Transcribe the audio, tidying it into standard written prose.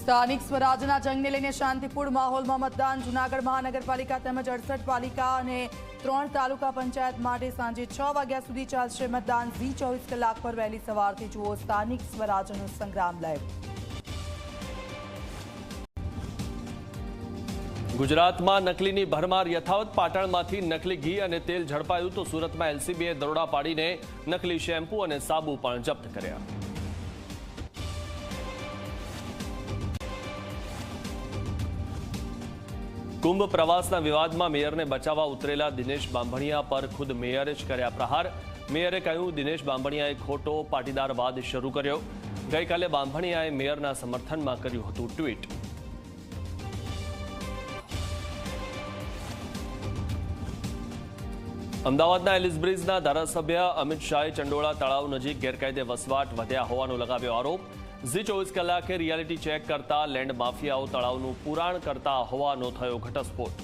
સ્થાનિક સ્વરાજના જંગને લઈને શાંતિપૂર્ણ માહોલમાં મતદાન જૂનાગઢ મહાનગરપાલિકા તેમજ 68 પાલિકા અને 3 તાલુકા પંચાયત માટે સાંજે 6 વાગ્યા સુધી ચાલશે મતદાન। ઝી 24 કલાક પર વહેલી સવારથી જુઓ સ્થાનિક સ્વરાજનો સંગ્રામ લાઈવ। ગુજરાતમાં નકલીની ભરમાર યથાવત। પાટણમાંથી નકલી ઘી અને તેલ ઝડપાયું તો સુરતમાં એલસીબીએ દરોડા પાડીને નકલી શેમ્પૂ અને સાબુ પણ જપ્ત કર્યા। કુંભ પ્રવાસના વિવાદમાં મેયરને બચાવવા ઉતરેલા દિનેશ બાંભણિયા પર ખુદ મેયરે જ કર્યા પ્રહાર। મેયરે કહ્યું દિનેશ બાંભણિયાએ ખોટો પાટીદારવાદ શરૂ કર્યો। ગઈકાલે બાંભણિયાએ મેયરના સમર્થનમાં કર્યું હતું ટ્વીટ। અમદાવાદના એલિસબ્રિજના ધારાસભ્ય અમિત શાહે ચંડોળા તળાવ નજીક ગેરકાયદે વસવાટ વધ્યા હોવાનો લગાવ્યો આરોપ। ઝી 24 કલાકે રિયાલિટી ચેક કરતા લેન્ડ માફિયાઓ તળાવનું પુરાણ કરતા હોવાનો થયો ઘટસ્ફોટ।